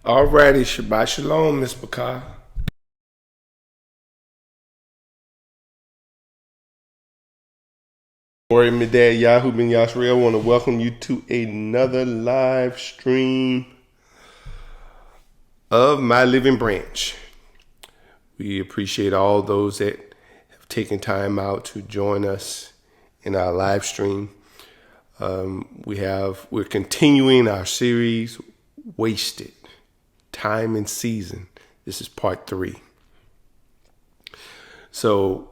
Alrighty, Shabbat Shalom, Miss Bakar. Glory Midday, Yahoo Ben Yashriel. I want to welcome you to another live stream of My Living Branch. We appreciate all those that have taken time out to join us in our live stream. We're continuing our series, Wasted, Time and Season. This is part 3. So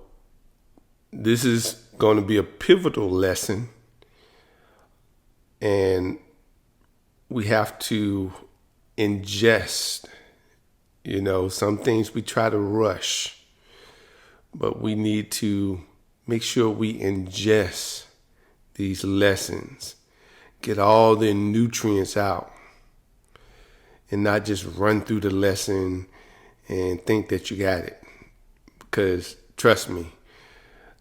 this is going to be a pivotal lesson, and we have to ingest. Some things we try to rush, but we need to make sure we ingest these lessons, get all the nutrients out, and not just run through the lesson and think that you got it. Because trust me,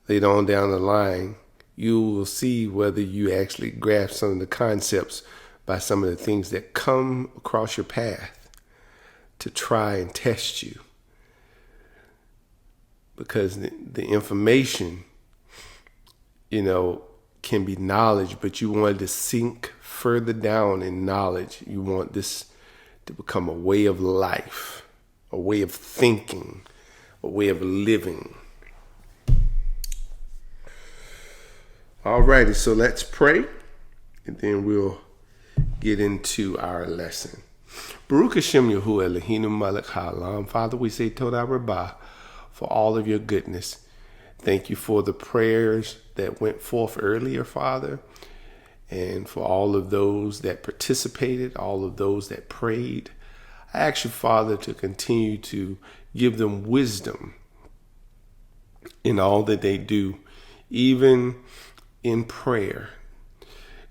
later on down the line, you will see whether you actually grasp some of the concepts by some of the things that come across your path to try and test you. Because the information, can be knowledge, but you want it to sink further down in knowledge. You want this to become a way of life, a way of thinking, a way of living. Alrighty, so let's pray, and then we'll get into our lesson. Baruch Hashem Yahuwah Eloheinu Melech Haolam. Father, we say Todah Rabbah for all of your goodness. Thank you for the prayers that went forth earlier, Father, and for all of those that participated, all of those that prayed. I ask you, Father, to continue to give them wisdom in all that they do, even in prayer.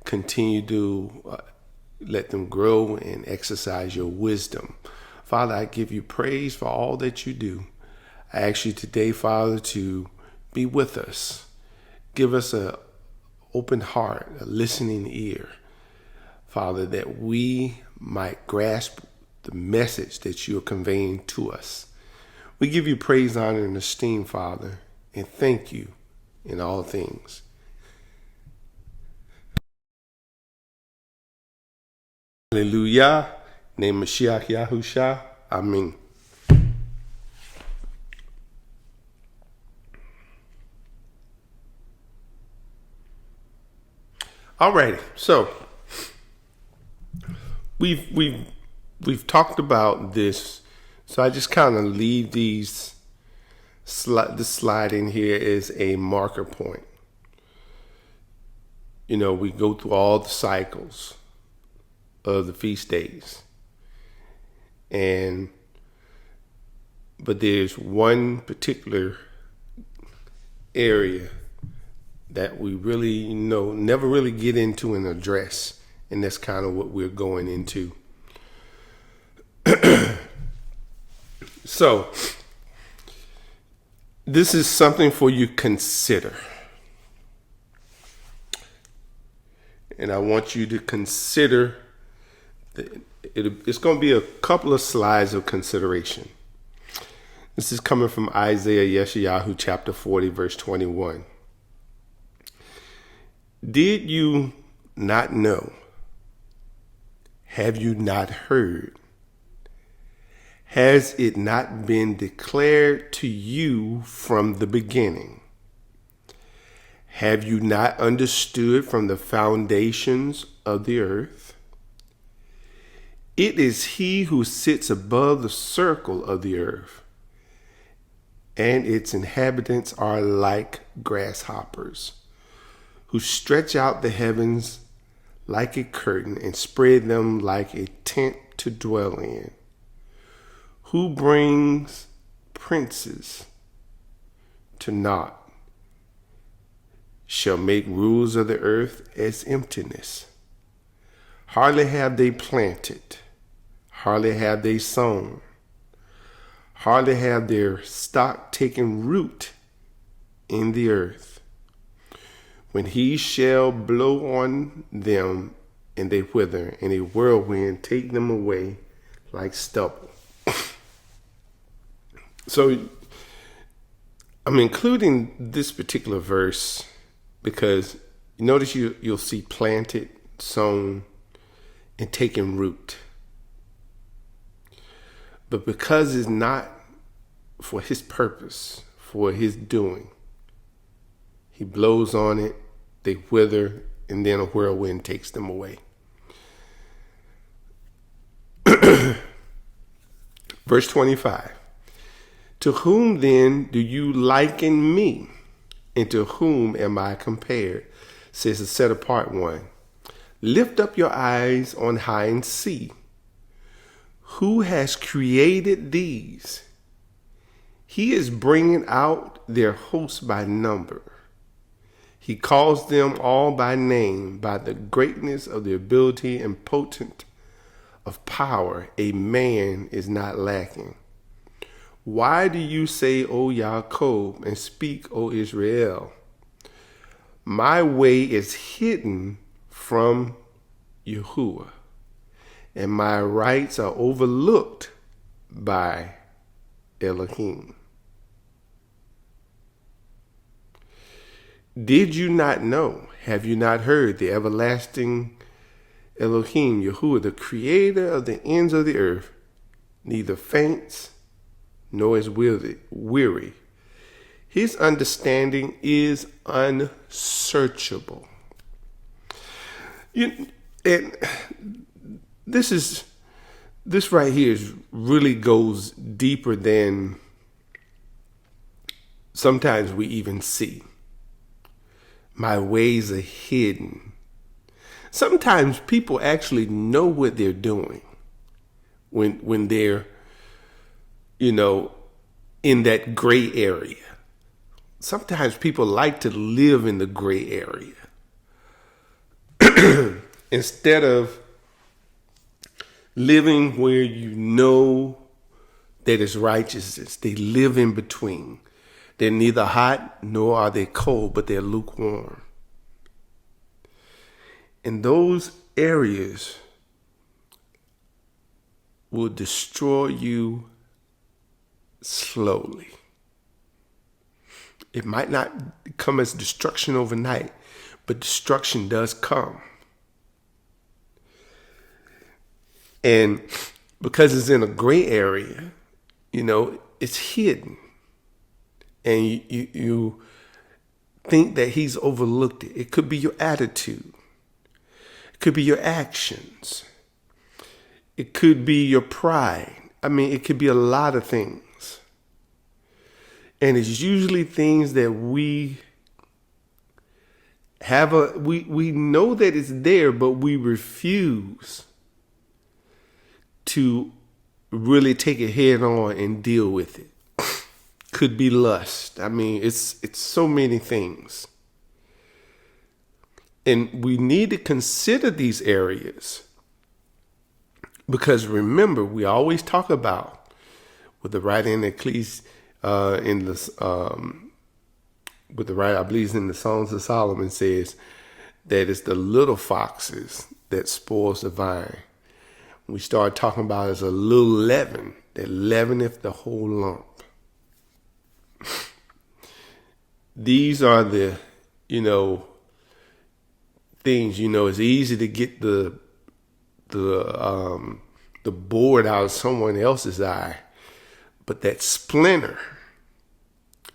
Continue to let them grow and exercise your wisdom. Father, I give you praise for all that you do. I ask you today, Father, to be with us. Give us an open heart, a listening ear, Father, that we might grasp the message that you are conveying to us. We give you praise, honor, and esteem, Father, and thank you in all things. Hallelujah. Name Mashiach Yahusha. Amen. Alrighty, so we've talked about this, so I just kind of leave this slide in here as a marker point. We go through all the cycles of the feast days, but there's one particular area that we really never really get into and address, and that's kind of what we're going into. So this is something for you to consider, and I want you to consider it's going to be a couple of slides of consideration. This is coming from Isaiah Yeshayahu chapter 40 verse 21. Did you not know? Have you not heard? Has it not been declared to you from the beginning? Have you not understood from the foundations of the earth? It is he who sits above the circle of the earth, and its inhabitants are like grasshoppers, who stretch out the heavens like a curtain and spread them like a tent to dwell in, who brings princes to naught, shall make rulers of the earth as emptiness. Hardly have they planted, hardly have they sown, hardly have their stock taken root in the earth, when he shall blow on them and they wither, and a whirlwind take them away like stubble. So I'm including this particular verse because you notice you'll see planted, sown, and taking root. But because it's not for his purpose, for his doing, he blows on it, they wither, and then a whirlwind takes them away. Verse 25. To whom then do you liken me? And to whom am I compared? Says the set apart one. Lift up your eyes on high and see. Who has created these? He is bringing out their hosts by number. He calls them all by name, by the greatness of the ability and potent of power. A man is not lacking. Why do you say, O Yaakov, and speak, O Israel? My way is hidden from Yahuwah, and my rights are overlooked by Elohim. Did you not know? Have you not heard? The everlasting Elohim, Yahuwah, the creator of the ends of the earth, neither faints nor is weary. His understanding is unsearchable. And this right here really goes deeper than sometimes we even see. My ways are hidden. Sometimes people actually know what they're doing when they're, in that gray area. Sometimes people like to live in the gray area. Instead of living where you know that is righteousness, they live in between. They're neither hot nor are they cold, but they're lukewarm. And those areas will destroy you slowly. It might not come as destruction overnight, but destruction does come. And because it's in a gray area, it's hidden. And you think that he's overlooked it. It could be your attitude. It could be your actions. It could be your pride. It could be a lot of things. And it's usually things that we we know that it's there, but we refuse to really take it head on and deal with it. Could be lust. It's so many things. And we need to consider these areas. Because remember, we always talk about with the writer in Ecclesiastes, with the writer, I believe in the Songs of Solomon, says that it's the little foxes that spoils the vine. We start talking about it as a little leaven that leaveneth the whole lump. These are the, things, it's easy to get the board out of someone else's eye, but that splinter,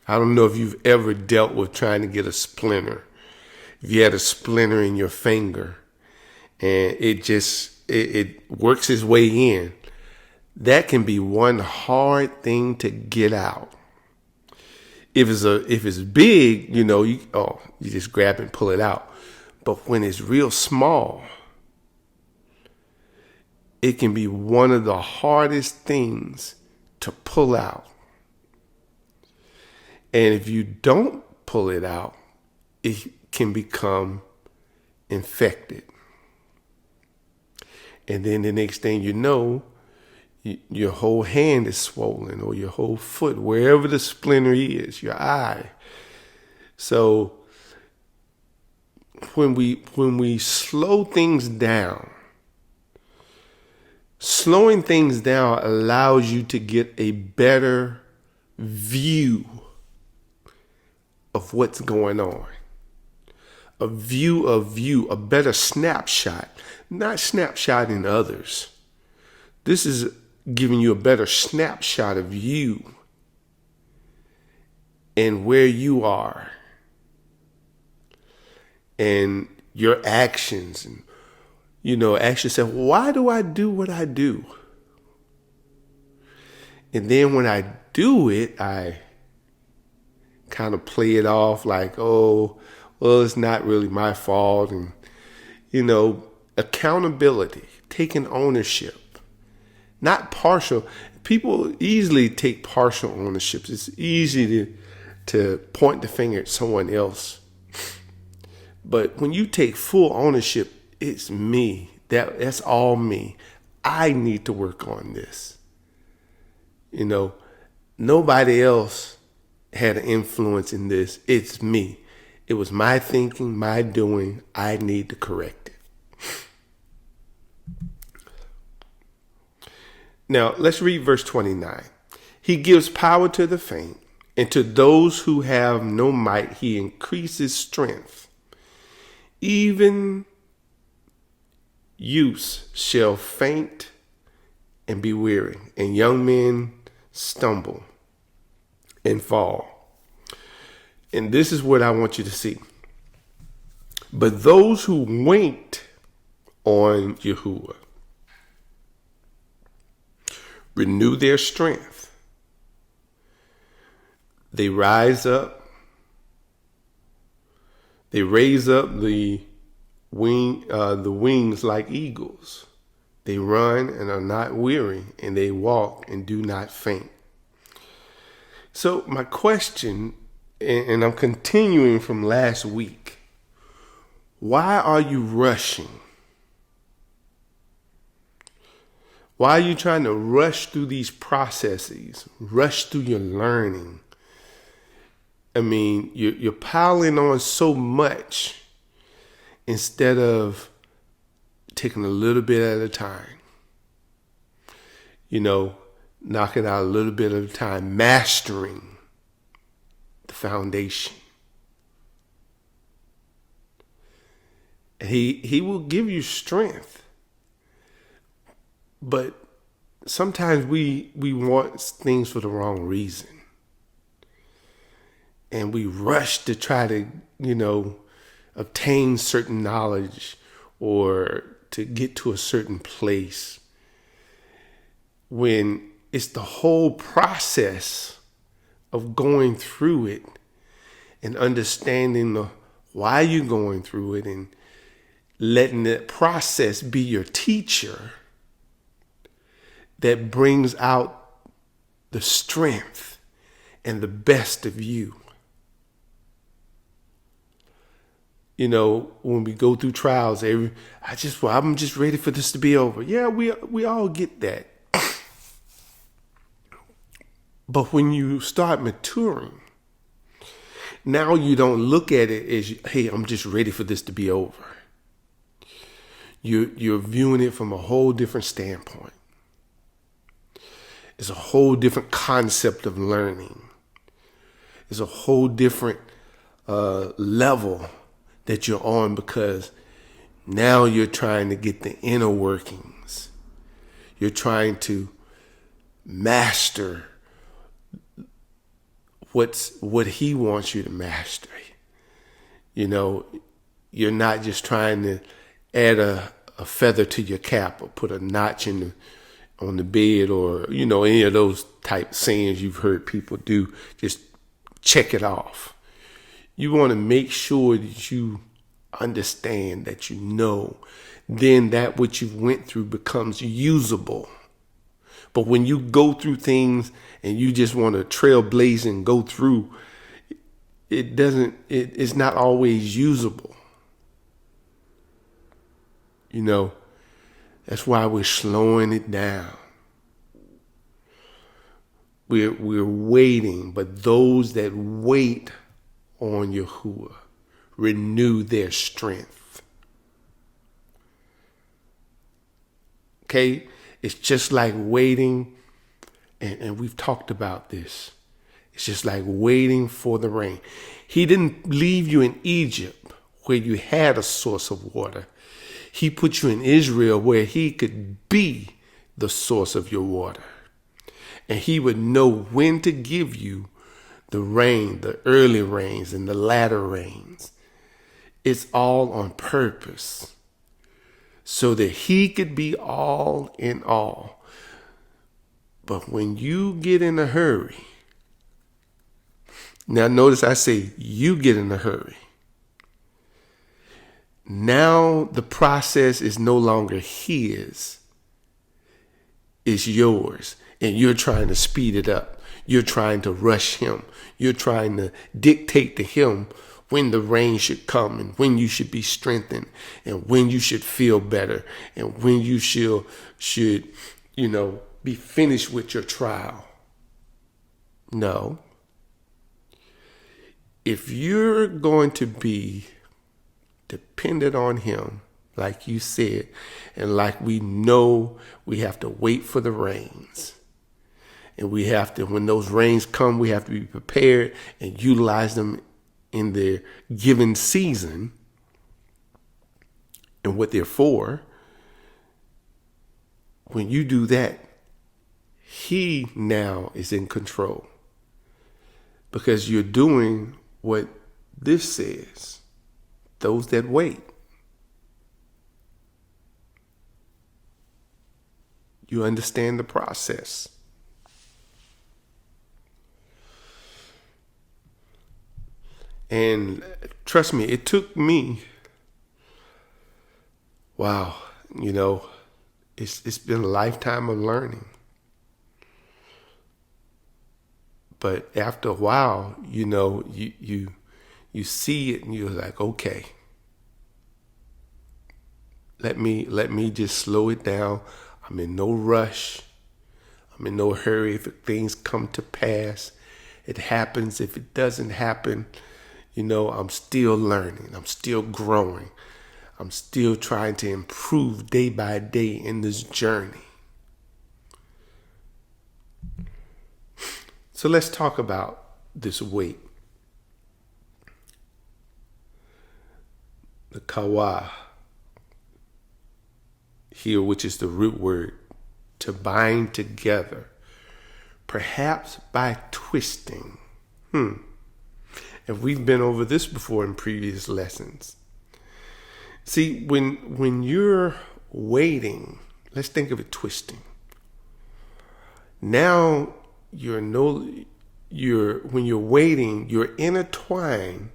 I don't know if you've ever dealt with trying to get a splinter. If you had a splinter in your finger and it works its way in, that can be one hard thing to get out. If it's big, you just grab it and pull it out. But when it's real small, it can be one of the hardest things to pull out. And if you don't pull it out, it can become infected. And then the next thing you know, your whole hand is swollen, or your whole foot, wherever the splinter is, your eye. So when we slow things down, Slowing things down allows you to get a better view of what's going on. A view of you, a better snapshot, not snapshotting others. This is giving you a better snapshot of you and where you are and your actions. And, ask yourself, why do I do what I do? And then when I do it, I kind of play it off like, oh, well, it's not really my fault. And, accountability, taking ownership, not partial. People easily take partial ownership. It's easy to point the finger at someone else. But when you take full ownership, it's me. That's all me. I need to work on this. Nobody else had an influence in this. It's me. It was my thinking, my doing. I need to correct it. Now, let's read verse 29. He gives power to the faint, and to those who have no might, he increases strength. Even youths shall faint and be weary, and young men stumble and fall. And this is what I want you to see. But those who wait on Yahuwah renew their strength. They rise up. They raise up the wings like eagles. They run and are not weary, and they walk and do not faint. So my question, and I'm continuing from last week, why are you rushing? Why are you trying to rush through these processes, rush through your learning? I mean, you're piling on so much instead of taking a little bit at a time. Knocking out a little bit at a time, mastering the foundation. And he will give you strength. But sometimes we want things for the wrong reason. And we rush to try to, obtain certain knowledge or to get to a certain place, when it's the whole process of going through it and understanding why you're going through it and letting that process be your teacher that brings out the strength and the best of you. When we go through trials, I'm just ready for this to be over. Yeah, we all get that. But when you start maturing, now you don't look at it as, hey, I'm just ready for this to be over. You're viewing it from a whole different standpoint. It's a whole different concept of learning. It's a whole different level that you're on, because now you're trying to get the inner workings. You're trying to master what he wants you to master. You're not just trying to add a feather to your cap or put a notch on the bed, or any of those type sayings you've heard people do. Just check it off. You want to make sure that you understand, that then that what you went through becomes usable. But when you go through things and you just want to trailblaze and go through, it's not always usable. That's why we're slowing it down. We're waiting, but those that wait on Yahuwah renew their strength. Okay? It's just like waiting, and we've talked about this. It's just like waiting for the rain. He didn't leave you in Egypt where you had a source of water. He put you in Israel where he could be the source of your water. And he would know when to give you the rain, the early rains and the latter rains. It's all on purpose so that he could be all in all. But when you get in a hurry, now notice I say you get in a hurry. Now the process is no longer his, it's yours. And you're trying to speed it up. You're trying to rush him. You're trying to dictate to him when the rain should come and when you should be strengthened and when you should feel better and when you should be finished with your trial. No. If you're going to be dependent on him, like you said, and like we know, we have to wait for the rains. And we have to, when those rains come, we have to be prepared and utilize them in their given season and what they're for. When you do that, he now is in control because you're doing what this says, those that wait. You understand the process. And trust me, it took me, it's been a lifetime of learning. But after a while, you see it and you're like, okay, let me just slow it down. I'm in no rush. I'm in no hurry. If things come to pass, it happens. If it doesn't happen, I'm still learning. I'm still growing. I'm still trying to improve day by day in this journey. So let's talk about this wait. The kawa here, which is the root word, to bind together, perhaps by twisting. And we've been over this before in previous lessons. See, when you're waiting, let's think of it twisting. Now when you're waiting, you're intertwined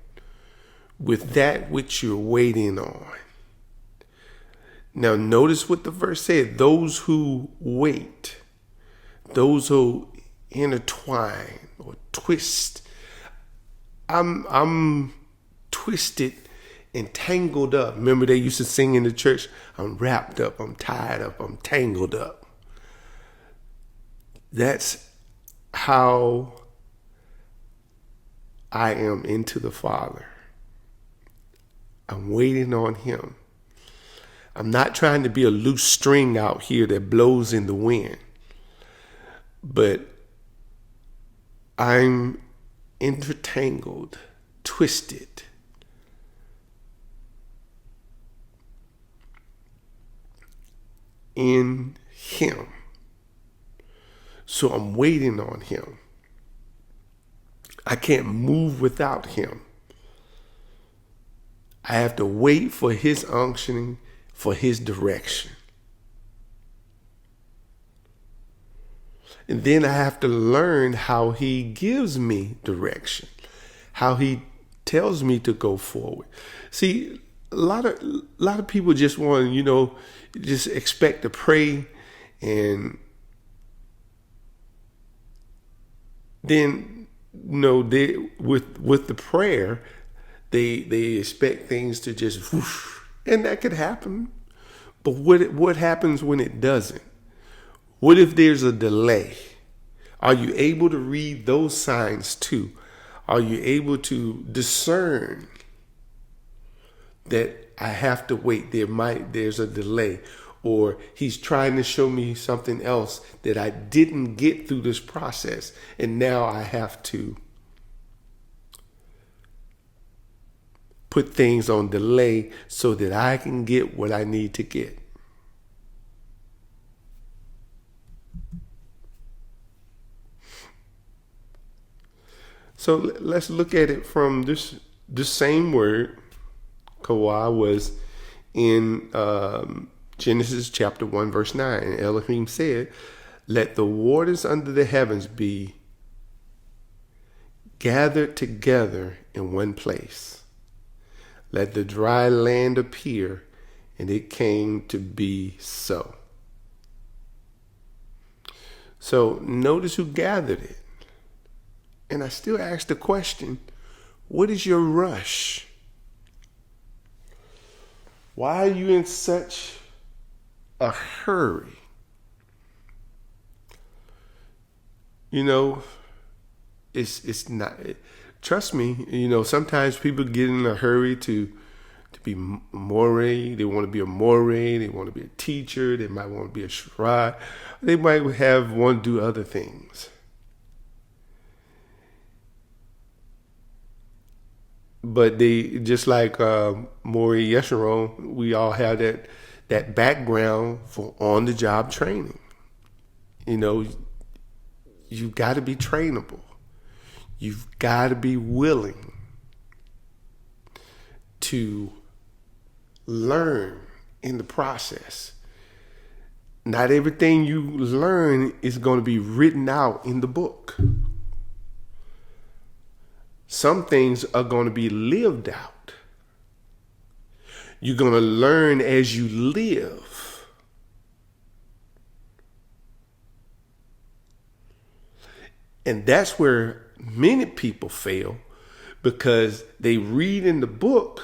with that which you're waiting on. Now notice what the verse said, those who wait, those who intertwine or twist. I'm twisted and tangled up. Remember they used to sing in the church, I'm wrapped up, I'm tied up, I'm tangled up. That's how I am into the Father. I'm waiting on him. I'm not trying to be a loose string out here that blows in the wind, but I'm intertangled, twisted. In him. So I'm waiting on him. I can't move without him. I have to wait for his unctioning, for his direction. And then I have to learn how he gives me direction, how he tells me to go forward. See, a lot of people just want, just expect to pray, and then they with the prayer they expect things to just whoosh, and that could happen. But what happens when it doesn't? What if there's a delay? Are you able to read those signs too? Are you able to discern that I have to wait? There's a delay, or he's trying to show me something else that I didn't get through this process. And now I have to put things on delay so that I can get what I need to get. So let's look at it from this same word. Kawah was in Genesis chapter 1, verse 9. And Elohim said, "Let the waters under the heavens be gathered together in one place. Let the dry land appear." And it came to be so. So notice who gathered it. And I still ask the question, what is your rush? Why are you in such a hurry? You know, it's not, trust me, sometimes people get in a hurry to be more. They want to be a more. They want to be a teacher. They might want to be a shrine. They might want to do other things. But they, just like Maury Yesharon, we all have that background for on-the-job training. You've got to be trainable. You've got to be willing to learn in the process. Not everything you learn is going to be written out in the book. Some things are going to be lived out. You're going to learn as you live. And that's where many people fail, because they read in the book,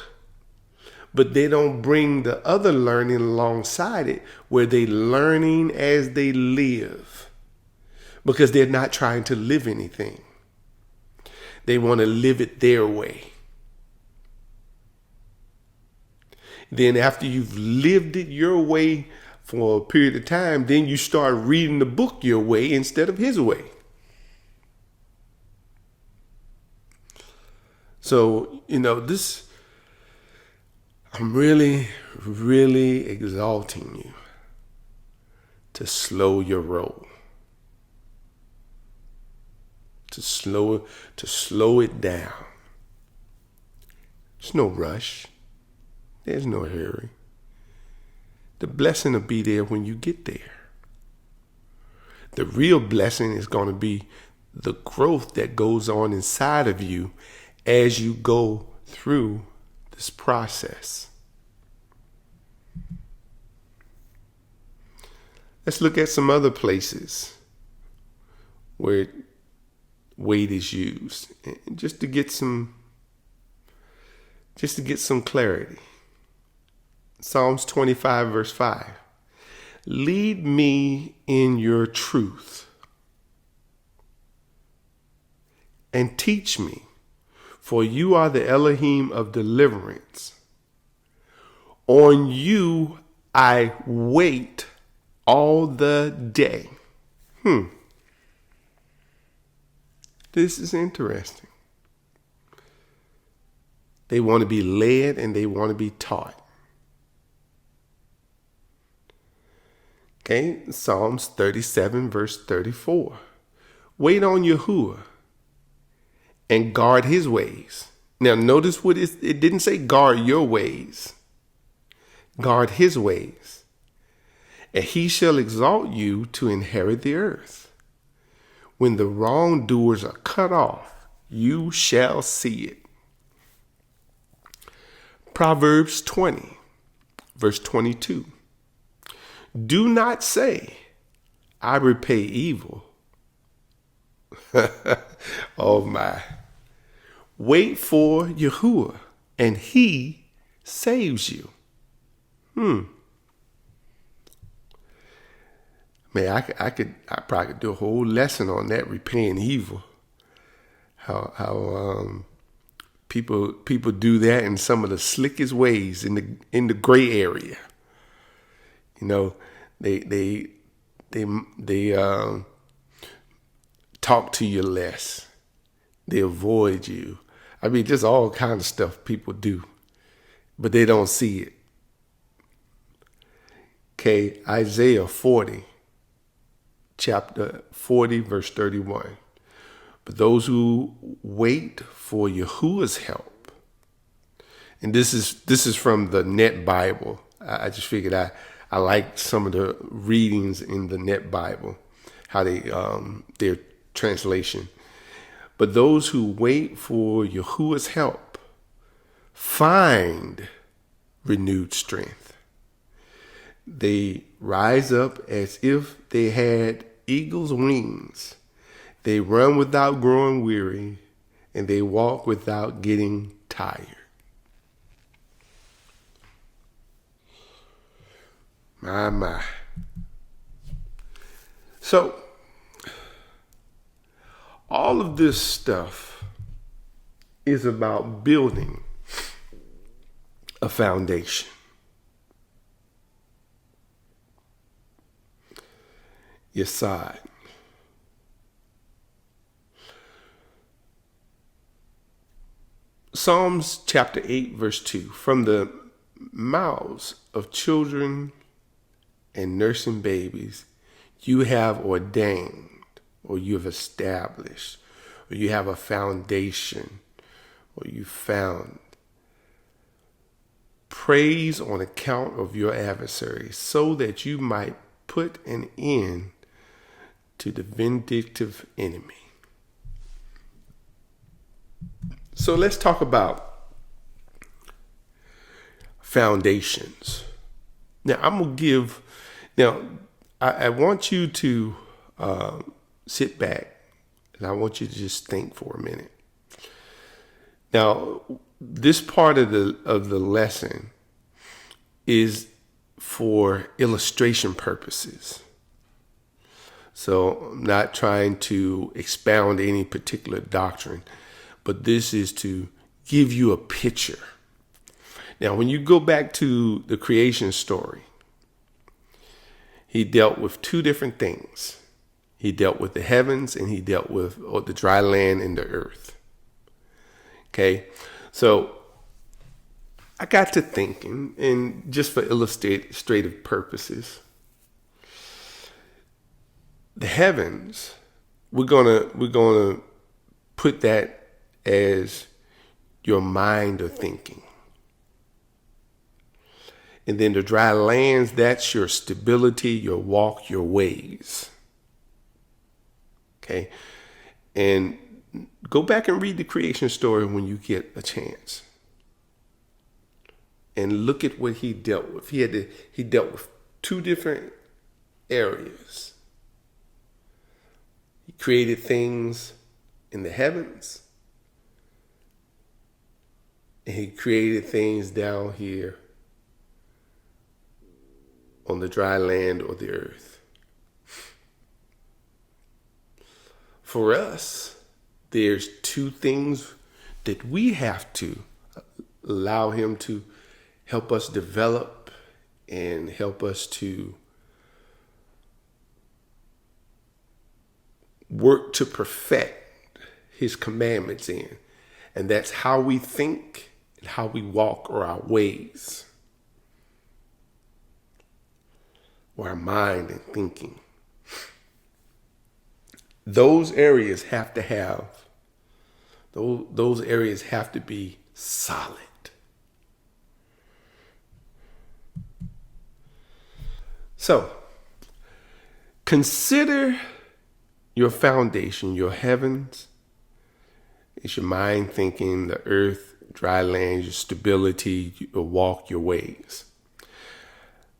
but they don't bring the other learning alongside it, where they learning as they live, because they're not trying to live anything. They want to live it their way. Then after you've lived it your way for a period of time, then you start reading the book your way instead of his way. So, I'm really, really exalting you to slow your roll. To slow it down. There's no rush. There's no hurry. The blessing will be there when you get there. The real blessing is going to be the growth that goes on inside of you as you go through this process. Let's look at some other places where weight is used, just to get some clarity. Psalms 25, verse 5. Lead me in your truth and teach me, for you are the Elohim of deliverance. On you I wait all the day. This is interesting. They want to be led and they want to be taught. Okay, Psalms 37, verse 34. Wait on Yahuwah and guard his ways. Now notice it didn't say guard your ways. Guard his ways. And he shall exalt you to inherit the earth. When the wrongdoers are cut off, you shall see it. Proverbs 20, verse 22. Do not say, I repay evil. Oh my. Wait for Yahuwah, and he saves you. Man, I probably could do a whole lesson on that, repaying evil. How people do that in some of the slickest ways in the gray area. You know, they talk to you less. They avoid you. I mean, just all kinds of stuff people do, but they don't see it. Okay, Isaiah 40, chapter 40, verse 31. But those who wait for Yahuwah's help, and this is from the Net Bible. I just figured I like some of the readings in the Net Bible, how they their translation. But those who wait for Yahuwah's help find renewed strength. They rise up as if they had eagle's wings. They run without growing weary, and they walk without getting tired. My. So, all of this stuff is about building a foundation. Yesod. Psalms chapter 8, verse 2. From the mouths of children and nursing babies, you have ordained, or you have established, or you have a foundation, or you found praise on account of your adversaries, so that you might put an end to the vindictive enemy. So let's talk about foundations. Now I want you to sit back, and I want you to just think for a minute. Now, this part of the lesson is for illustration purposes. So I'm not trying to expound any particular doctrine, but this is to give you a picture. Now, when you go back to the creation story, he dealt with two different things. He dealt with the heavens, and he dealt with the dry land and the earth. Okay, so I got to thinking, and just for illustrative purposes, the heavens, we're gonna put that as your mind or thinking. And then the dry lands, that's your stability, your walk, your ways. Okay? And go back and read the creation story when you get a chance. And look at what he dealt with. He dealt with two different areas. He created things in the heavens, and he created things down here on the dry land or the earth. For us, there's two things that we have to allow him to help us develop and help us to work to perfect his commandments in. And that's how we think and how we walk, or our ways, or our mind and thinking. Those areas have to be solid. So, consider your foundation, your heavens. It's your mind thinking, the earth, dry land, your stability, your walk, your ways.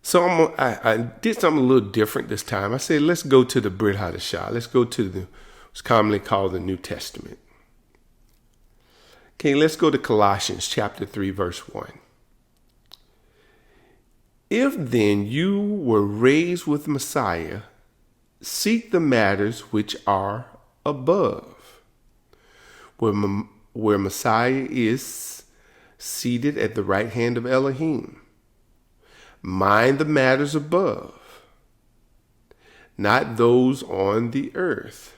So I did something a little different this time. I said, let's go to the Brit Hadashah. Let's go to what's commonly called the New Testament. Okay, let's go to Colossians chapter 3, verse 1. If then you were raised with Messiah, seek the matters which are above, where Messiah is seated at the right hand of Elohim. Mind the matters above, not those on the earth.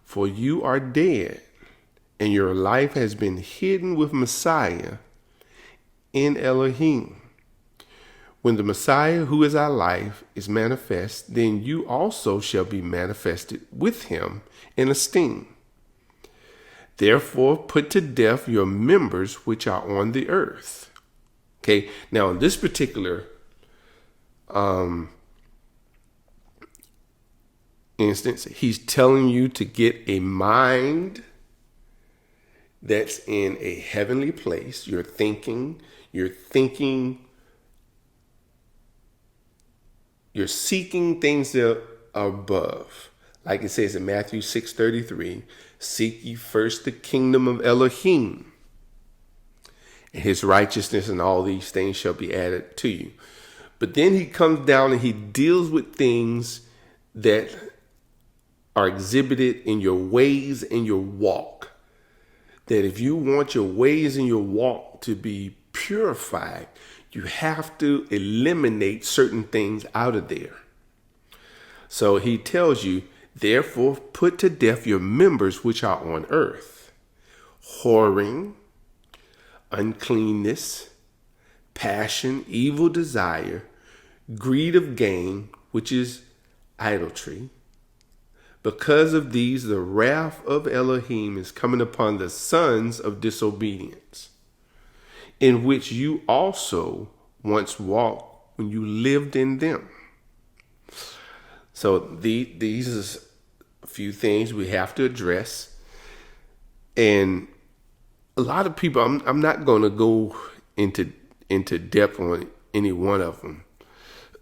For you are dead, and your life has been hidden with Messiah in Elohim. When the Messiah, who is our life, is manifest, then you also shall be manifested with him in esteem. Therefore, put to death your members which are on the earth. Okay, now in this particular instance, he's telling you to get a mind that's in a heavenly place. You're thinking, you're seeking things that are above. Like it says in Matthew 6:33, seek ye first the kingdom of Elohim, and his righteousness, and all these things shall be added to you. But then he comes down and he deals with things that are exhibited in your ways and your walk. That if you want your ways and your walk to be purified, you have to eliminate certain things out of there. So he tells you, therefore, put to death your members which are on earth: whoring, uncleanness, passion, evil desire, greed of gain, which is idolatry. Because of these, the wrath of Elohim is coming upon the sons of disobedience, in which you also once walked when you lived in them. So these are a few things we have to address. And a lot of people, I'm not going to go into depth on any one of them.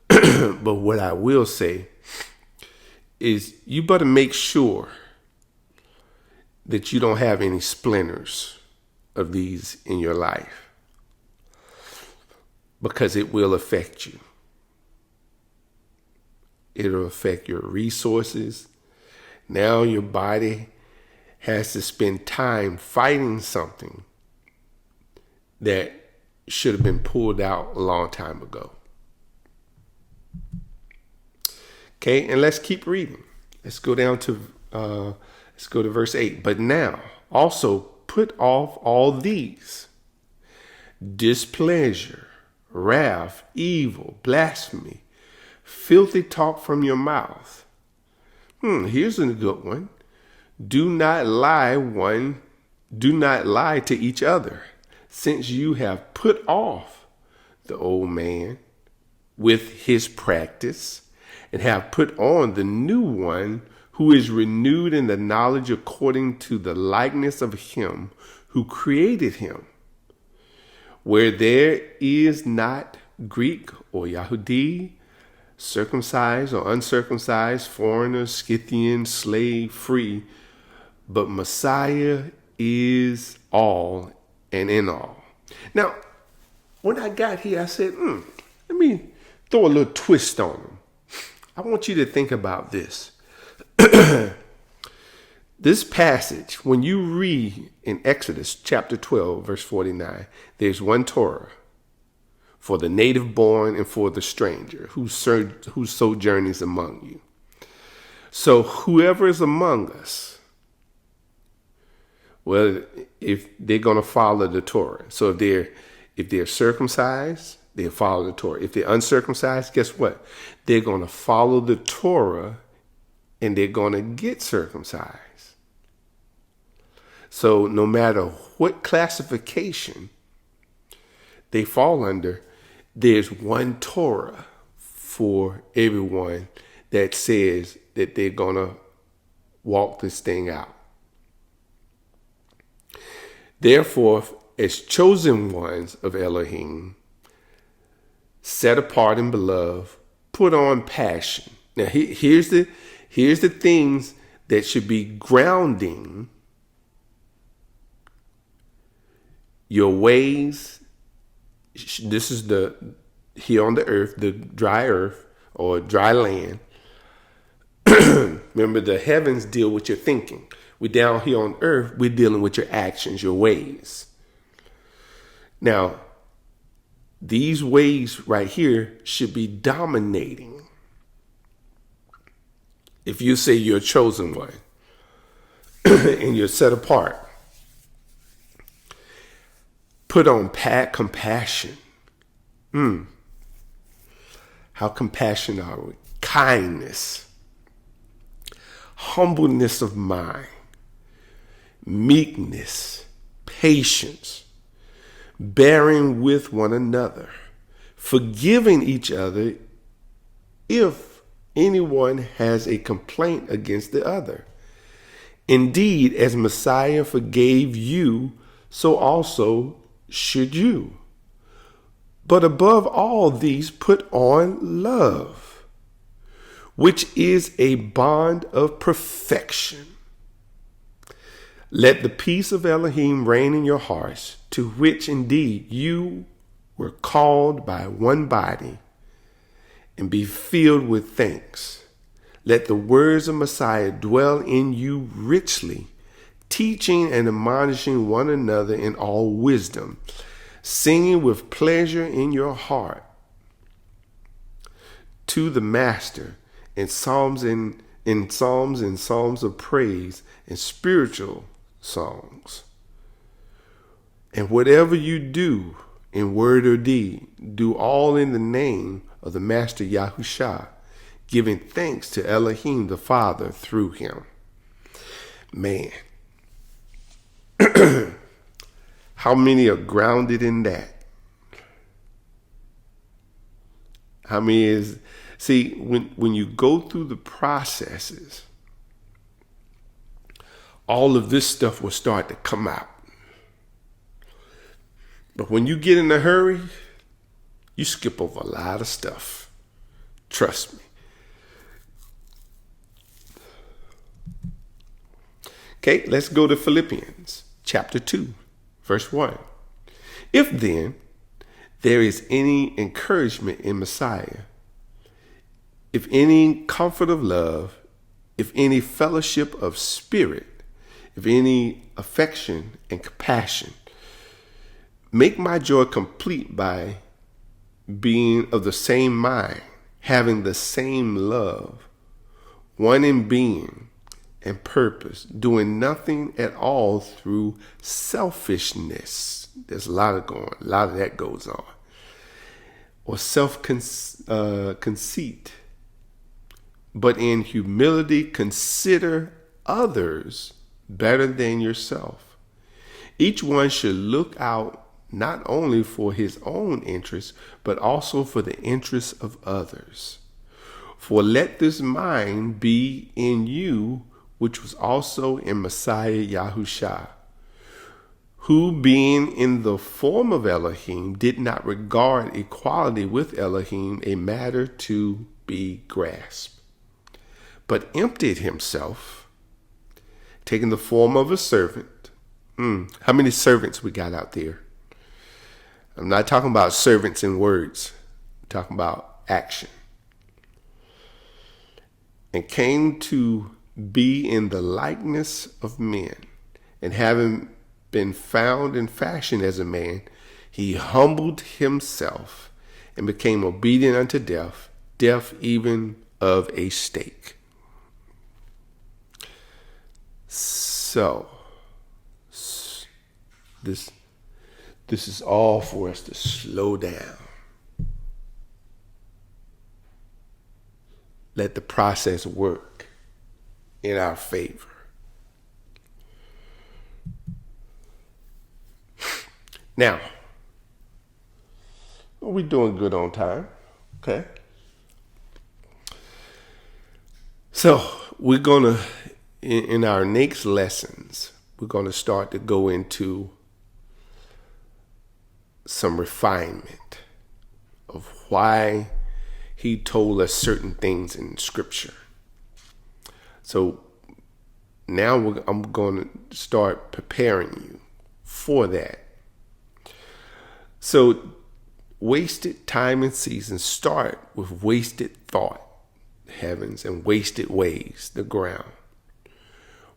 But what I will say is you better make sure that you don't have any splinters of these in your life, because it will affect you. It'll affect your resources. Now your body has to spend time fighting something that should have been pulled out a long time ago. Okay, and let's keep reading. Let's go to verse 8. But now also put off all these: displeasure, wrath, evil, blasphemy, filthy talk from your mouth. Here's a good one. Do not lie to each other, since you have put off the old man with his practice, and have put on the new one, who is renewed in the knowledge according to the likeness of him who created him, where there is not Greek or Yahudi, circumcised or uncircumcised, foreigner, Scythian, slave, free, but Messiah is all and in all. Now, when I got here, I said, let me throw a little twist on them. I want you to think about this. This passage, when you read in Exodus chapter 12, verse 49, there's one Torah for the native born and for the stranger who sojourns among you. So whoever is among us, well, if they're going to follow the Torah. So if they're circumcised, they follow the Torah. If they're uncircumcised, guess what? They're going to follow the Torah, and they're going to get circumcised. So no matter what classification they fall under, there's one Torah for everyone that says that they're going to walk this thing out. Therefore, as chosen ones of Elohim, set apart and beloved, put on passion. Now, here's the things that should be grounding your ways. This is here on the earth, the dry earth or dry land. Remember, the heavens deal with your thinking. We're down here on earth, we're dealing with your actions, your ways. Now, These ways right here should be dominating. If you say you're a chosen one and you're set apart, put on compassion. How compassionate are we? Kindness, humbleness of mind, meekness, patience, bearing with one another, forgiving each other if anyone has a complaint against the other. Indeed, as Messiah forgave you, so also should you. But above all these, put on love, which is a bond of perfection. Let the peace of Elohim reign in your hearts, to which indeed you were called by one body, and be filled with thanks. Let the words of Messiah dwell in you richly, teaching and admonishing one another in all wisdom, singing with pleasure in your heart to the Master in psalms and songs of praise and spiritual songs. And whatever you do in word or deed, do all in the name of the Master Yahushua, giving thanks to Elohim the Father through him. Man, how many are grounded in that? How many is, see, when you go through the processes, all of this stuff will start to come out. But when you get in a hurry, you skip over a lot of stuff. Trust me. Okay, let's go to Philippians chapter 2, verse 1. If then there is any encouragement in Messiah, if any comfort of love, if any fellowship of spirit, if any affection and compassion, make my joy complete by being of the same mind, having the same love, one in being and purpose, doing nothing at all through selfishness. There's a lot of that goes on. Or self-conceit. But in humility, consider others better than yourself. Each one should look out not only for his own interests, but also for the interests of others. For let this mind be in you, which was also in Messiah Yahushua, who being in the form of Elohim did not regard equality with Elohim a matter to be grasped, but emptied himself, taking the form of a servant. How many servants we got out there? I'm not talking about servants in words. I'm talking about action. And came to be in the likeness of men. And having been found in fashion as a man, he humbled himself and became obedient unto death, death even of a stake. So, this is all for us to slow down. Let the process work in our favor. Now, we're doing good on time. Okay. So we're going to, in our next lessons, we're going to start to go into some refinement of why he told us certain things in Scripture. So now I'm going to start preparing you for that. So wasted time and seasons start with wasted thought, heavens, and wasted ways, the ground.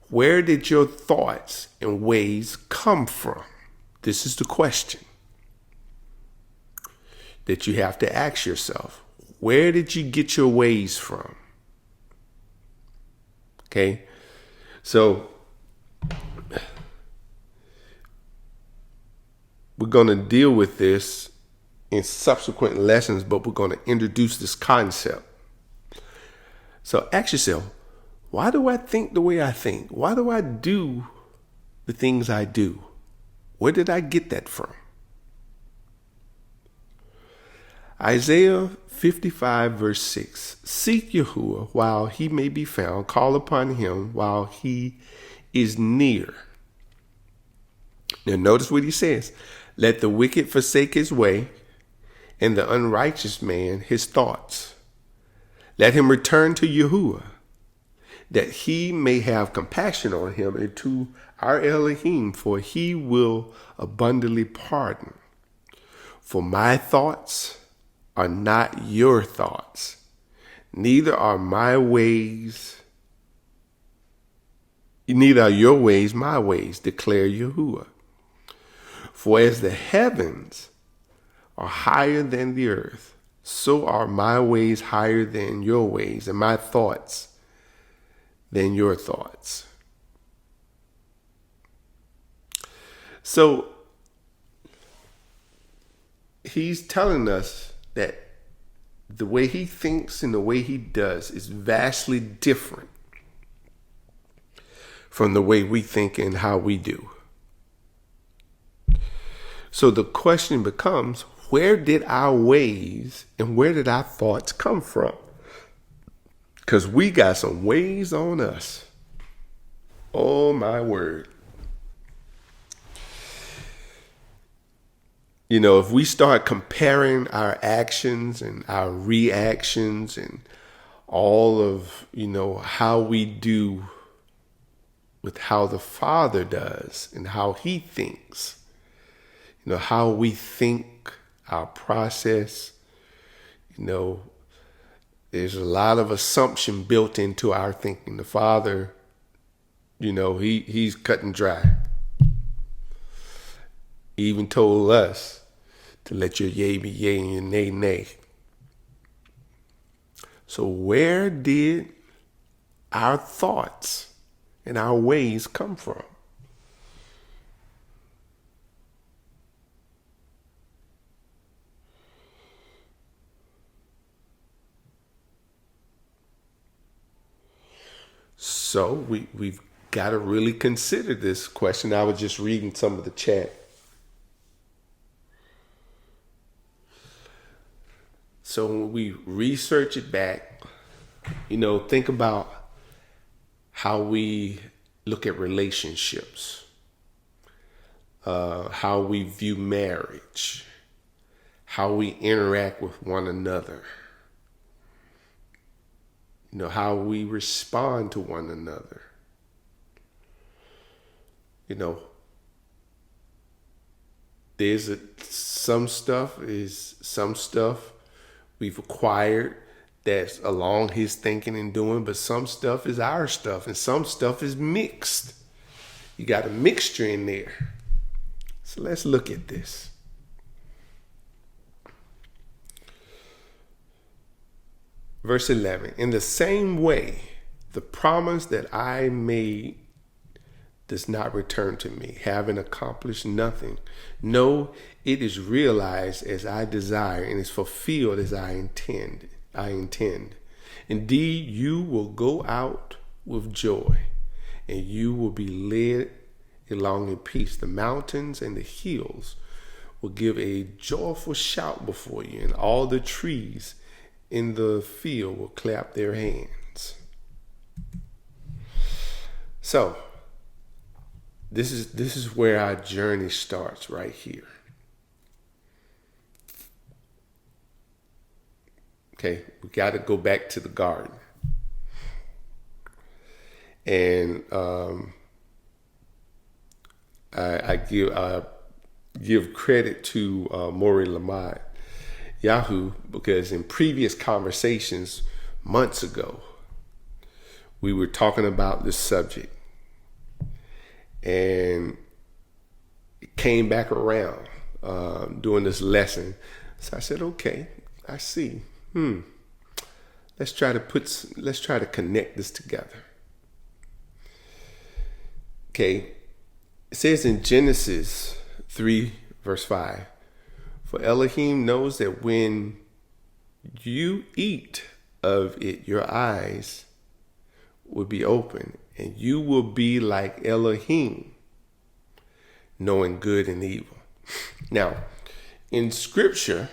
Where did your thoughts and ways come from? This is the question. that you have to ask yourself. Where did you get your ways from? Okay, so we're going to deal with this in subsequent lessons, but we're going to introduce this concept. So ask yourself, why do I think the way I think? Why do I do the things I do? Where did I get that from? Isaiah 55 verse 6. Seek Yahuwah while he may be found. Call upon him while he is near. Now notice what he says. Let the wicked forsake his way, and the unrighteous man his thoughts. Let him return to Yahuwah, that he may have compassion on him, and to our Elohim, for he will abundantly pardon. For my thoughts are not your thoughts, neither are your ways my ways, declare Yahuwah. For as the heavens are higher than the earth, so are my ways higher than your ways, and my thoughts than your thoughts. So he's telling us that the way he thinks and the way he does is vastly different from the way we think and how we do. So the question becomes, where did our ways and where did our thoughts come from? Because we got some ways on us. Oh, my word. You know, if we start comparing our actions and our reactions and all of, how we do with how the Father does and how he thinks, how we think, our process, there's a lot of assumption built into our thinking. The Father, he's cut and dry. He even told us to let your yea be yea and your nay, nay. So where did our thoughts and our ways come from? So we've got to really consider this question. I was just reading some of the chat. So when we research it back, think about how we look at relationships, how we view marriage, how we interact with one another, how we respond to one another. There's some stuff we've acquired that's along his thinking and doing, but some stuff is our stuff, and some stuff is mixed. You got a mixture in there. So let's look at this. Verse 11, in the same way, the promise that I made does not return to me, having accomplished nothing. No, it is realized as I desire and is fulfilled as I intend. Indeed, you will go out with joy, and you will be led along in peace. The mountains and the hills will give a joyful shout before you, and all the trees in the field will clap their hands. So, this is where our journey starts, right here. Okay, we got to go back to the garden. And I give credit to Maury Lamont Yahoo, because in previous conversations months ago, we were talking about this subject. And it came back around during this lesson. So I said, okay, I see. Let's try to connect this together. Okay. It says in Genesis 3, verse 5, for Elohim knows that when you eat of it, your eyes will be open, and you will be like Elohim, knowing good and evil. Now, in Scripture,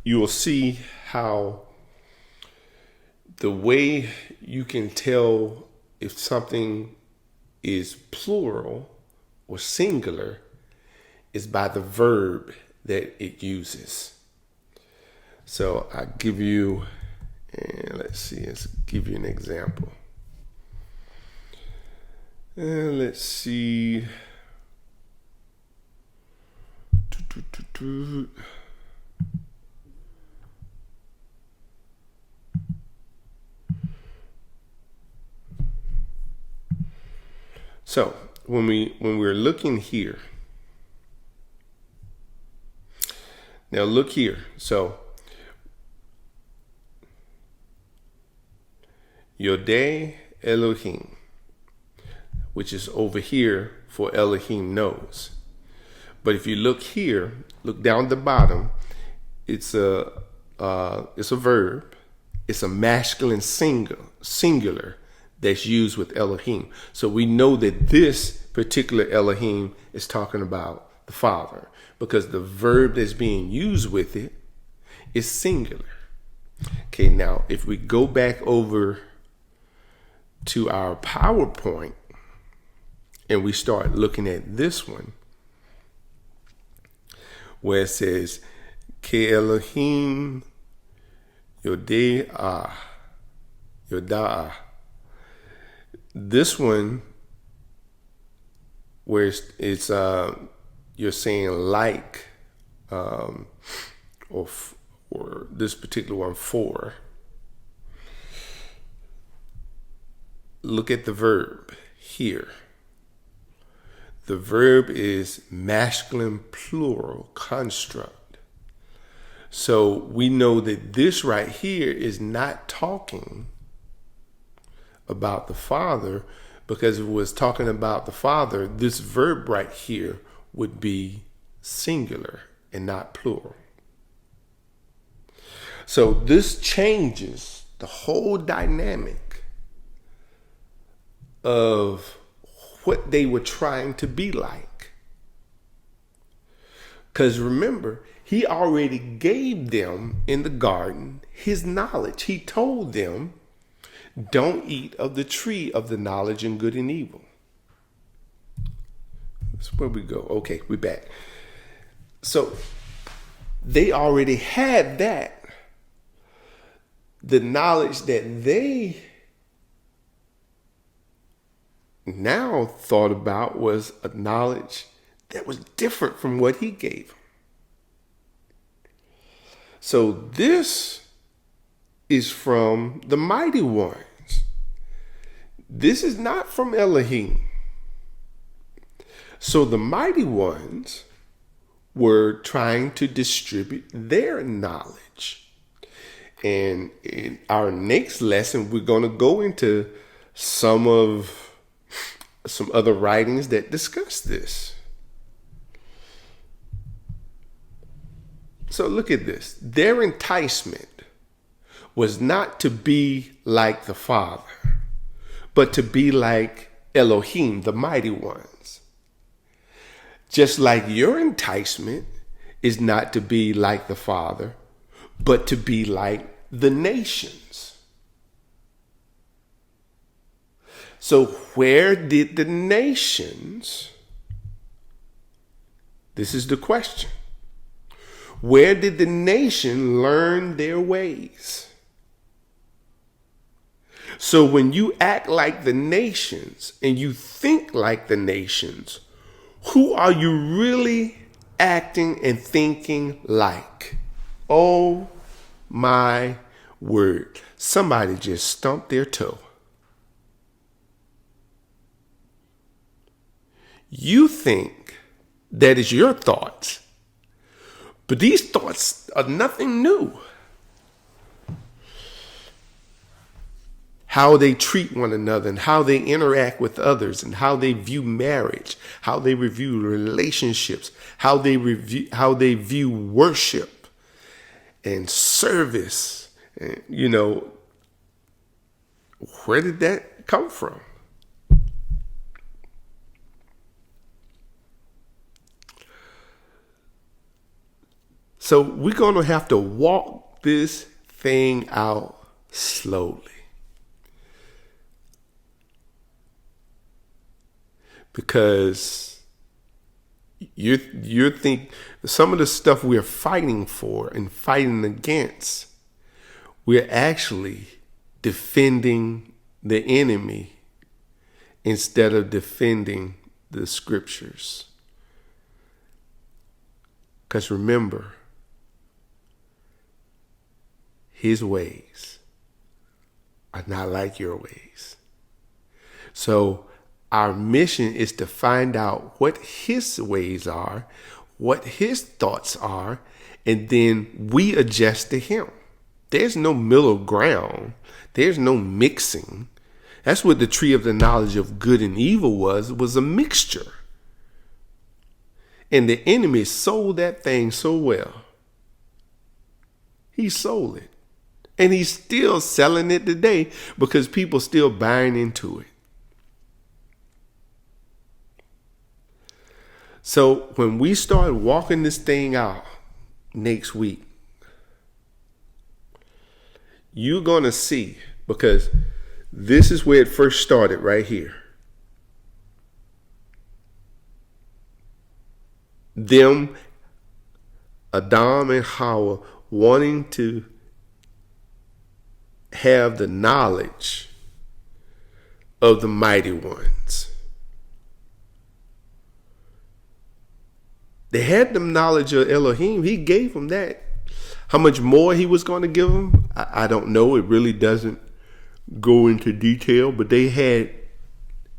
you will see how the way you can tell if something is plural or singular is by the verb that it uses. So I give you, and let's give you an example. And let's see. So when we're looking here, now look here. So Yodeh Elohim, which is over here for Elohim knows. But if you look here, look down the bottom, it's a verb. It's a masculine singular that's used with Elohim. So we know that this particular Elohim is talking about the Father, because the verb that's being used with it is singular. Okay, now if we go back over to our PowerPoint and we start looking at this one, where it says Ke Elohim Yoda'ah. This one, where it's you're saying like, or this particular one for. Look at the verb here. The verb is masculine plural construct. So we know that this right here is not talking about the Father, because if it was talking about the Father, this verb right here would be singular and not plural. So this changes the whole dynamic of what they were trying to be like. Because remember, he already gave them in the garden his knowledge. He told them, don't eat of the tree of the knowledge of good and evil. That's where we go. Okay, we're back. So they already had that. The knowledge that they now thought about was a knowledge that was different from what he gave them. So this is from the mighty ones. This is not from Elohim. So the mighty ones were trying to distribute their knowledge. And in our next lesson, we're going to go into some other writings that discuss this. So look at this. Their enticement was not to be like the Father, but to be like Elohim, the mighty ones. Just like your enticement is not to be like the Father, but to be like the nations. So where did the nations, this is the question, where did the nation learn their ways? So when you act like the nations and you think like the nations, who are you really acting and thinking like? Oh my word. Somebody just stumped their toe. You think That is your thoughts. But these thoughts are nothing new. How they treat one another and how they interact with others and how they view marriage, how they review relationships, how they view worship and service. And, where did that come from? So we're going to have to walk this thing out slowly. Because you think some of the stuff we're fighting for and fighting against, we're actually defending the enemy instead of defending the scriptures. Because remember, his ways are not like your ways. So our mission is to find out what his ways are, what his thoughts are, and then we adjust to him. There's no middle ground. There's no mixing. That's what the tree of the knowledge of good and evil was a mixture. And the enemy sold that thing so well. He sold it. And he's still selling it today because people still buying into it. So when we start walking this thing out next week, you're going to see, because this is where it first started right here. Them, Adam and Hawa, wanting to have the knowledge of the mighty ones. They had the knowledge of Elohim. He gave them that. How much more he was going to give them, I don't know. It really doesn't go into detail, but they had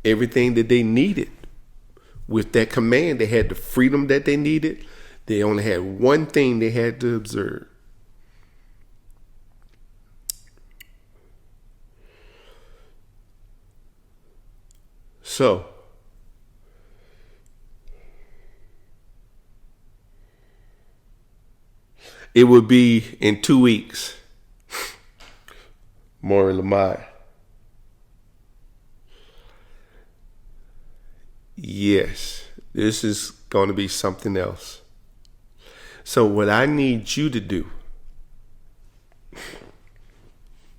everything that they needed. With that command, they had the freedom that they needed. They only had one thing they had to observe. So, it would be in 2 weeks. Maury Lamont. Yes, this is going to be something else. So what I need you to do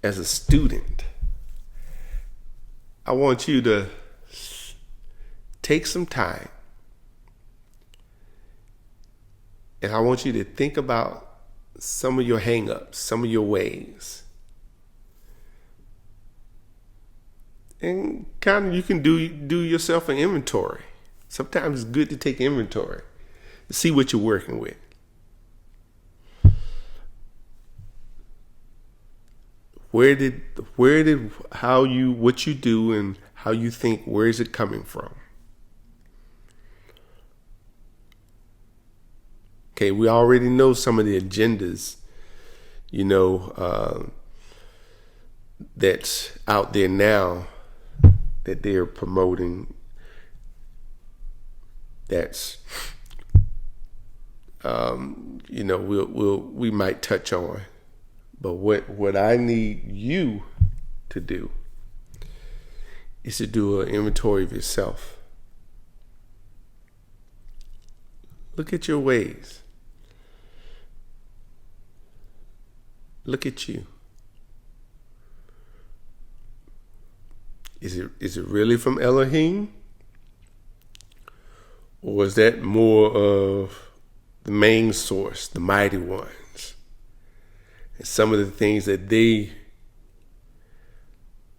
as a student, I want you to take some time and I want you to think about some of your hang-ups, some of your ways. And kind of you can do yourself an inventory. Sometimes it's good to take inventory to see what you're working with. What you do and how you think, where is it coming from? Okay, we already know some of the agendas, that's out there now that they're promoting. That's, we might touch on. But what I need you to do is to do an inventory of yourself. Look at your ways. Look at you. Is it really from Elohim? Or is that more of the main source, the mighty ones? And some of the things that they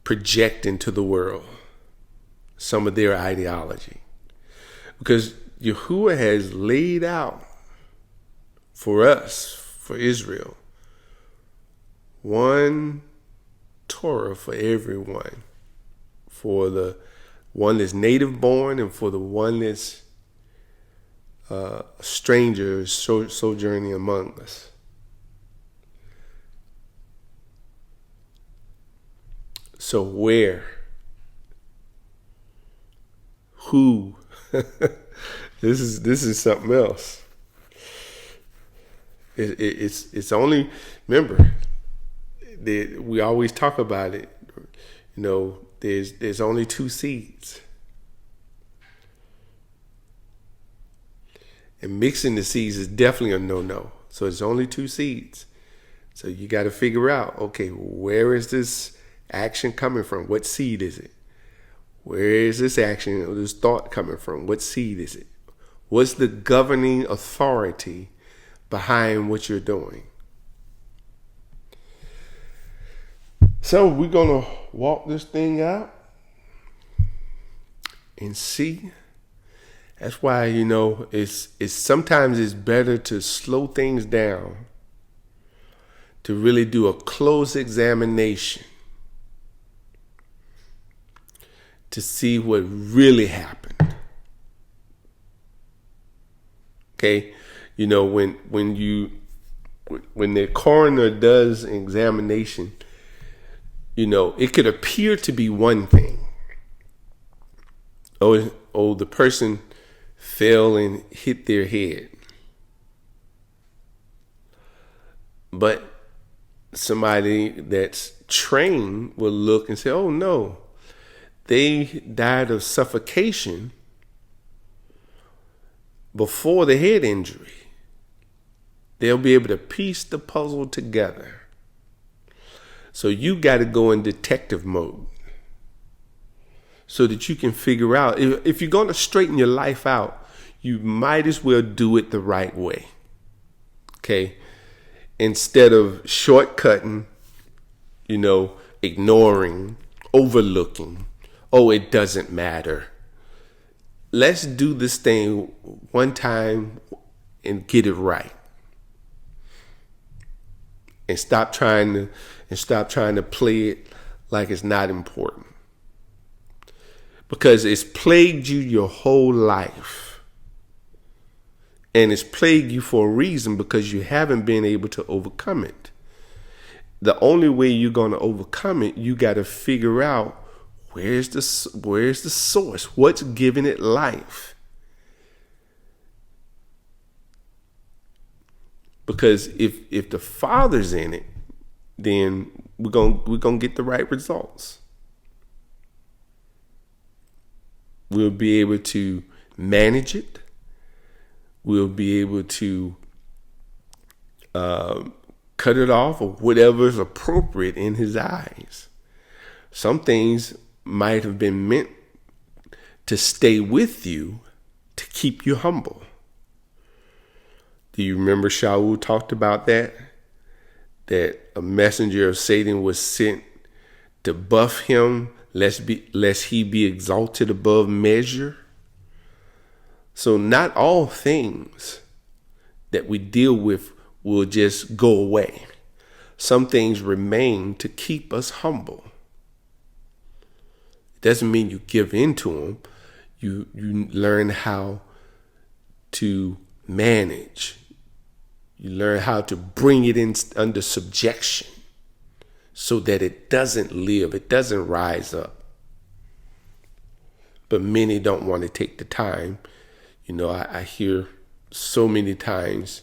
project into the world. Some of their ideology. Because Yahuwah has laid out for us, for Israel, one Torah for everyone. For the one that's native born and for the one that's strangers sojourning among us. So where? Who? This is something else. It's only, remember, we always talk about it. You know, there's only two seeds. And mixing the seeds is definitely a no-no. So it's only two seeds. So you got to figure out, okay, where is this action coming from? What seed is it? Where is this action or this thought coming from? What seed is it? What's the governing authority behind what you're doing? So we're going to walk this thing out and see. That's why, you know, it's sometimes it's better to slow things down, to really do a close examination, to see what really happened. Okay, you know, when the coroner does an examination, you know, it could appear to be one thing. Oh, the person fell and hit their head. But somebody that's trained will look and say, oh no, they died of suffocation before the head injury. They'll be able to piece the puzzle together. So you got to go in detective mode so that you can figure out, if you're going to straighten your life out, you might as well do it the right way. Okay? Instead of shortcutting, you know, ignoring, overlooking, oh, it doesn't matter. Let's do this thing one time and get it right. And stop trying to play it like it's not important. Because it's plagued you your whole life. And it's plagued you for a reason, because you haven't been able to overcome it. The only way you're going to overcome it, you got to figure out where's the source, what's giving it life. Because if the Father's in it, then we're gonna get the right results. We'll be able to manage it. We'll be able to cut it off, or whatever is appropriate in His eyes. Some things might have been meant to stay with you, to keep you humble. Do you remember Shaul talked about that? That a messenger of Satan was sent to buff him, lest he be exalted above measure. So not all things that we deal with will just go away. Some things remain to keep us humble. It doesn't mean you give in to them. You learn how to manage. You learn how to bring it in under subjection so that it doesn't live, it doesn't rise up. But many don't want to take the time. You know, I hear so many times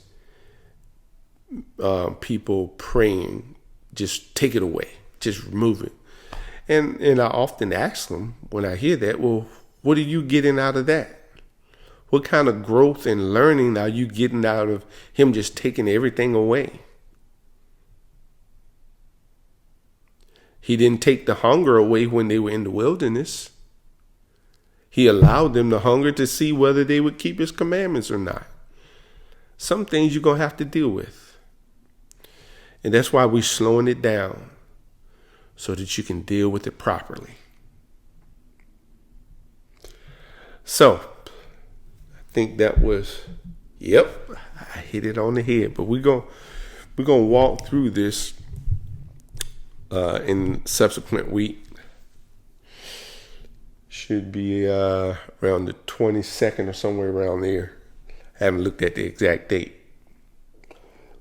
people praying, just take it away, just remove it. And I often ask them when I hear that, well, what are you getting out of that? What kind of growth and learning are you getting out of Him just taking everything away? He didn't take the hunger away when they were in the wilderness. He allowed them the hunger to see whether they would keep His commandments or not. Some things you're going to have to deal with. And that's why we're slowing it down, so that you can deal with it properly. So, I think that was, I hit it on the head. But we're gonna walk through this in subsequent week. Should be around the 22nd or somewhere around there. I haven't looked at the exact date.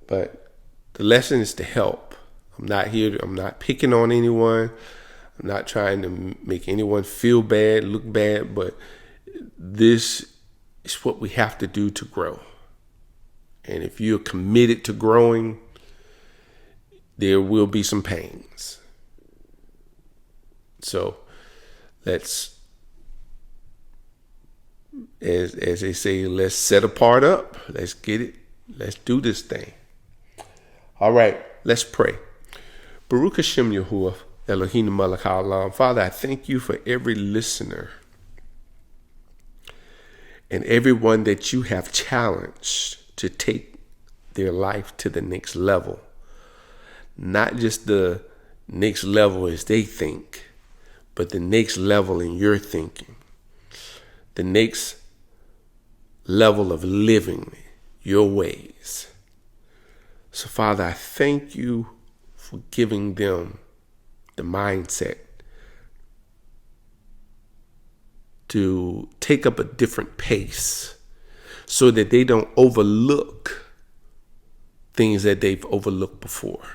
But the lesson is to help. I'm not picking on anyone. I'm not trying to make anyone feel bad, look bad, but this is what we have to do to grow. And if you're committed to growing, there will be some pains. So let's, as they say, let's set apart up. Let's get it. Let's do this thing. All right, let's pray. Baruch Hashem Yahuwah, Eloheinu Melech Haolam. Father, I thank you for every listener and everyone that you have challenged to take their life to the next level. Not just the next level as they think, but the next level in your thinking. The next level of living your ways. So, Father, I thank you for giving them the mindset to take up a different pace so that they don't overlook things that they've overlooked before.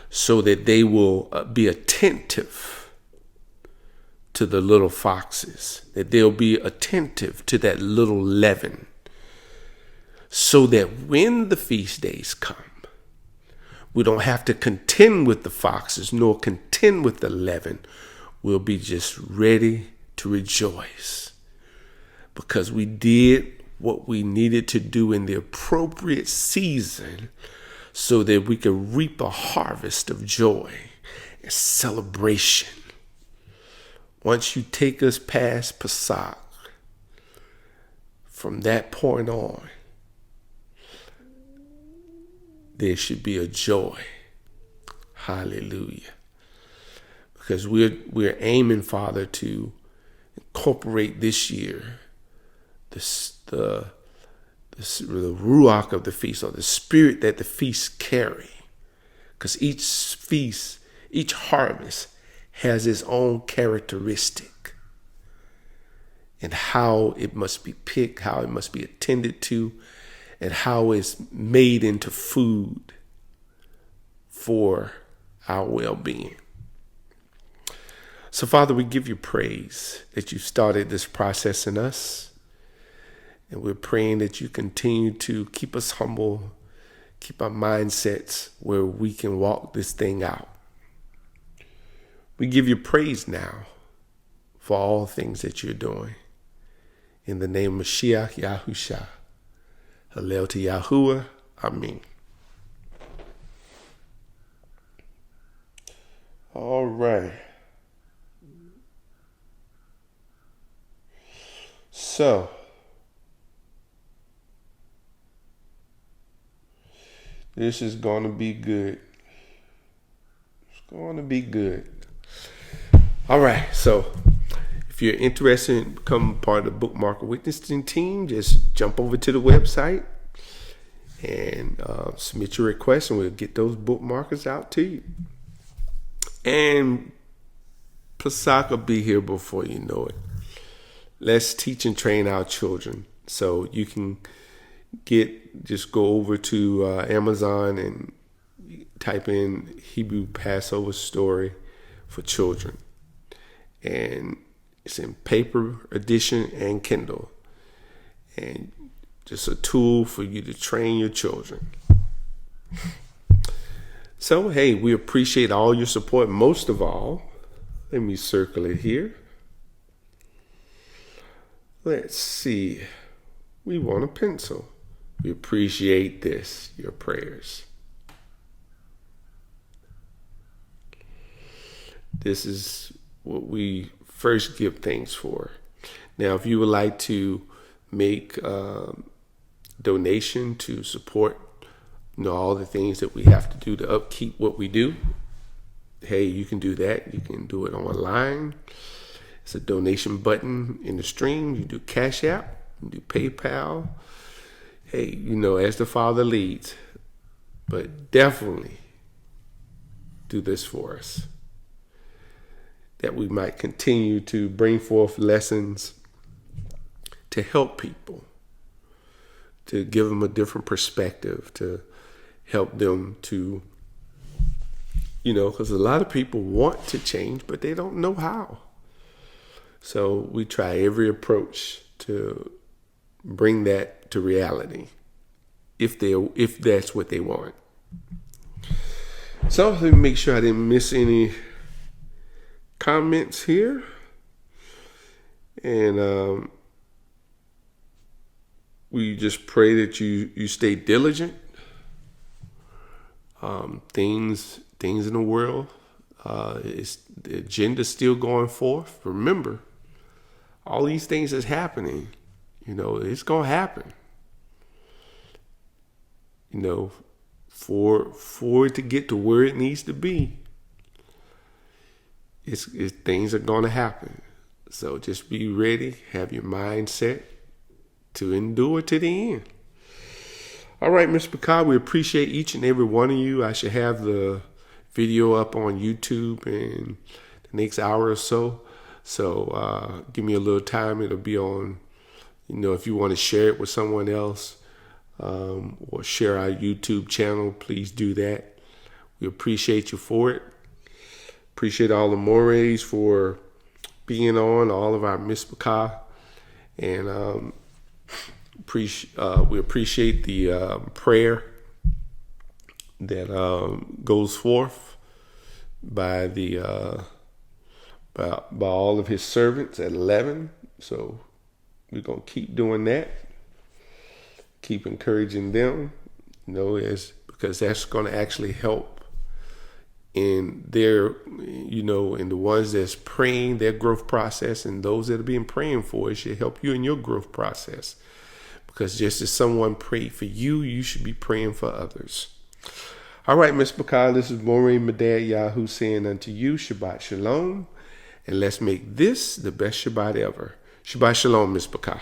So that they will be attentive to the little foxes, that they'll be attentive to that little leaven, so that when the feast days come, we don't have to contend with the foxes nor contend with the leaven. We'll be just ready to rejoice because we did what we needed to do in the appropriate season so that we could reap a harvest of joy and celebration. Once you take us past Pesach, from that point on, there should be a joy. Hallelujah. Because we're aiming, Father, to incorporate this year the ruach of the feast, or the spirit that the feasts carry. Because each harvest has its own characteristic and how it must be picked, how it must be attended to, and how it's made into food for our well-being. So, Father, we give you praise that you started this process in us. And we're praying that you continue to keep us humble, keep our mindsets where we can walk this thing out. We give you praise now for all things that you're doing. In the name of Mashiach Yahusha. Hallel to Yahuwah. Amen. All right. So, this is going to be good. It's going to be good. All right. So, if you're interested in becoming part of the Bookmarker Witnessing team, just jump over to the website and submit your request, and we'll get those bookmarkers out to you. And Pesach will be here before you know it. Let's teach and train our children. So you can just go over to Amazon and type in Hebrew Passover story for children. And it's in paper edition and Kindle. And just a tool for you to train your children. So, hey, we appreciate all your support. Most of all, let me circle it here. Let's see. We want a pencil. We appreciate this, your prayers. This is what we first give thanks for. Now, if you would like to make donation to support all the things that we have to do to upkeep what we do, hey, you can do that. You can do it online. It's a donation button in the stream. You do Cash App, you do PayPal. Hey, as the Father leads. But definitely do this for us, that we might continue to bring forth lessons to help people give them a different perspective, to help them to, because a lot of people want to change, but they don't know how. So we try every approach to bring that to reality, if that's what they want. So let me make sure I didn't miss any comments here. And we just pray that you stay diligent. Things in the world, the agenda's still going forth. Remember, all these things that's happening, it's gonna happen. For it to get to where it needs to be, things are gonna happen. So just be ready, have your mind set to endure to the end. All right, Mr. Picard, we appreciate each and every one of you. I should have the video up on YouTube in the next hour or so. So give me a little time. It'll be on, if you want to share it with someone else, or share our YouTube channel, please do that. We appreciate you for it. Appreciate all the Mores for being on, all of our Miss Picard. And we appreciate the prayer that goes forth by by all of his servants at 11. So we're gonna keep doing that, keep encouraging them, because that's gonna actually help in their, in the ones that's praying, their growth process, and those that are being praying for, it should help you in your growth process. Because just as someone prayed for you, you should be praying for others. All right, Miss Picard, this is Maureen Madad Yahoo saying unto you, Shabbat Shalom. And let's make this the best Shabbat ever. Shabbat Shalom, Miss Picard.